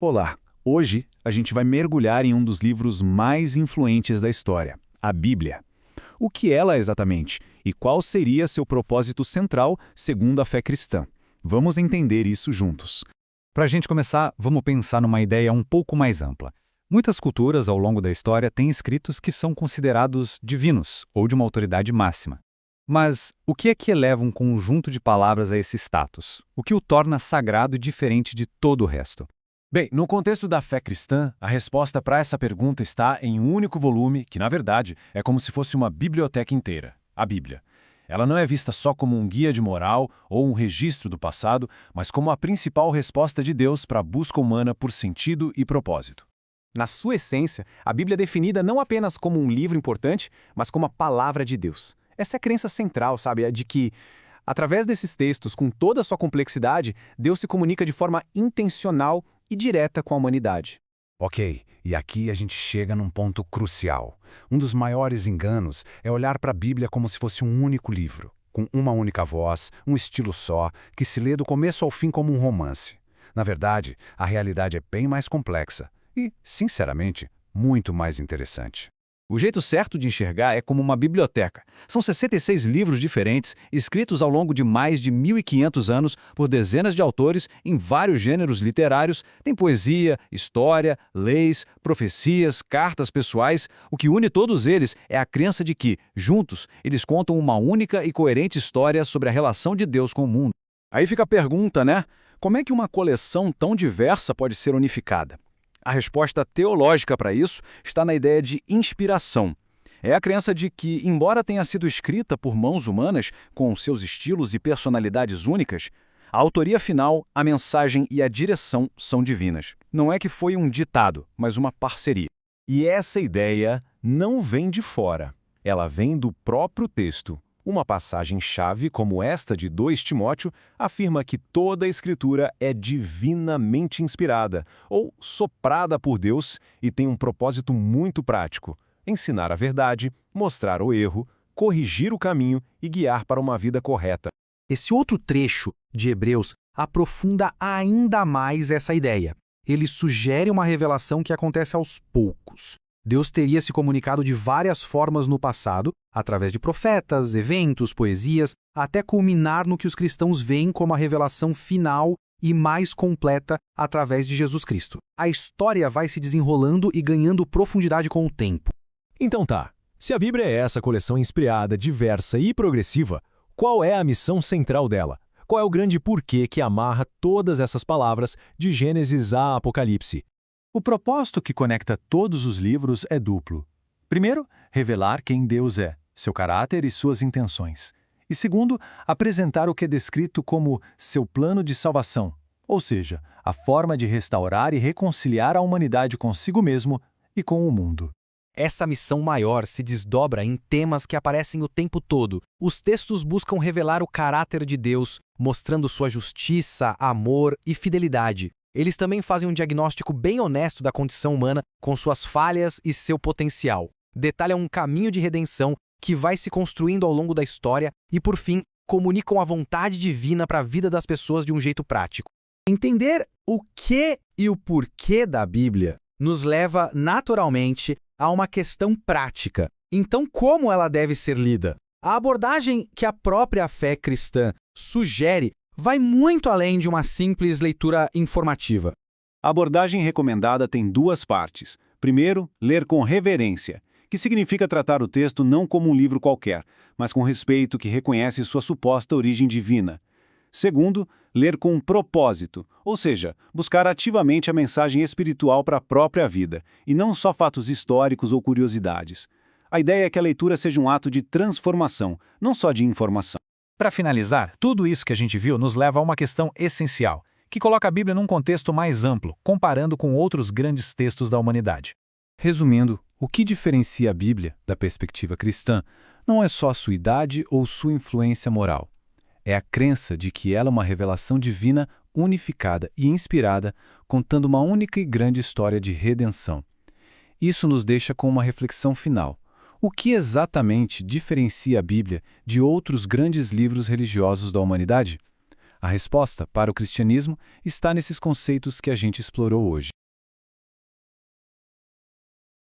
Olá! Hoje a gente vai mergulhar em um dos livros mais influentes da história, a Bíblia. O que ela é exatamente e qual seria seu propósito central segundo a fé cristã? Vamos entender isso juntos. Para a gente começar, vamos pensar numa ideia um pouco mais ampla. Muitas culturas ao longo da história têm escritos que são considerados divinos ou de uma autoridade máxima. Mas o que é que eleva um conjunto de palavras a esse status? O que o torna sagrado e diferente de todo o resto? Bem, no contexto da fé cristã, a resposta para essa pergunta está em um único volume que, na verdade, é como se fosse uma biblioteca inteira, a Bíblia. Ela não é vista só como um guia de moral ou um registro do passado, mas como a principal resposta de Deus para a busca humana por sentido e propósito. Na sua essência, a Bíblia é definida não apenas como um livro importante, mas como a palavra de Deus. Essa é a crença central, sabe? É de que, através desses textos, com toda a sua complexidade, Deus se comunica de forma intencional e direta com a humanidade. Ok, e aqui a gente chega num ponto crucial. Um dos maiores enganos é olhar para a Bíblia como se fosse um único livro, com uma única voz, um estilo só, que se lê do começo ao fim como um romance. Na verdade, a realidade é bem mais complexa e, sinceramente, muito mais interessante. O jeito certo de enxergar é como uma biblioteca. São 66 livros diferentes, escritos ao longo de mais de 1.500 anos por dezenas de autores em vários gêneros literários. Tem poesia, história, leis, profecias, cartas pessoais. O que une todos eles é a crença de que, juntos, eles contam uma única e coerente história sobre a relação de Deus com o mundo. Aí fica a pergunta, né? Como é que uma coleção tão diversa pode ser unificada? A resposta teológica para isso está na ideia de inspiração. É a crença de que, embora tenha sido escrita por mãos humanas, com seus estilos e personalidades únicas, a autoria final, a mensagem e a direção são divinas. Não é que foi um ditado, mas uma parceria. E essa ideia não vem de fora. Ela vem do próprio texto. Uma passagem-chave como esta de 2 Timóteo afirma que toda a Escritura é divinamente inspirada, ou soprada por Deus, e tem um propósito muito prático: ensinar a verdade, mostrar o erro, corrigir o caminho e guiar para uma vida correta. Esse outro trecho de Hebreus aprofunda ainda mais essa ideia. Ele sugere uma revelação que acontece aos poucos. Deus teria se comunicado de várias formas no passado, através de profetas, eventos, poesias, até culminar no que os cristãos veem como a revelação final e mais completa através de Jesus Cristo. A história vai se desenrolando e ganhando profundidade com o tempo. Então tá, se a Bíblia é essa coleção inspirada, diversa e progressiva, qual é a missão central dela? Qual é o grande porquê que amarra todas essas palavras de Gênesis a Apocalipse? O propósito que conecta todos os livros é duplo. Primeiro, revelar quem Deus é, seu caráter e suas intenções. E segundo, apresentar o que é descrito como seu plano de salvação, ou seja, a forma de restaurar e reconciliar a humanidade consigo mesmo e com o mundo. Essa missão maior se desdobra em temas que aparecem o tempo todo. Os textos buscam revelar o caráter de Deus, mostrando sua justiça, amor e fidelidade. Eles também fazem um diagnóstico bem honesto da condição humana, com suas falhas e seu potencial. Detalham um caminho de redenção que vai se construindo ao longo da história e, por fim, comunicam a vontade divina para a vida das pessoas de um jeito prático. Entender o que e o porquê da Bíblia nos leva, naturalmente, a uma questão prática. Então, como ela deve ser lida? A abordagem que a própria fé cristã sugere vai muito além de uma simples leitura informativa. A abordagem recomendada tem 2 partes. Primeiro, ler com reverência, que significa tratar o texto não como um livro qualquer, mas com respeito que reconhece sua suposta origem divina. Segundo, ler com propósito, ou seja, buscar ativamente a mensagem espiritual para a própria vida, e não só fatos históricos ou curiosidades. A ideia é que a leitura seja um ato de transformação, não só de informação. Para finalizar, tudo isso que a gente viu nos leva a uma questão essencial, que coloca a Bíblia num contexto mais amplo, comparando com outros grandes textos da humanidade. Resumindo, o que diferencia a Bíblia, da perspectiva cristã, não é só sua idade ou sua influência moral. É a crença de que ela é uma revelação divina unificada e inspirada, contando uma única e grande história de redenção. Isso nos deixa com uma reflexão final. O que exatamente diferencia a Bíblia de outros grandes livros religiosos da humanidade? A resposta para o cristianismo está nesses conceitos que a gente explorou hoje.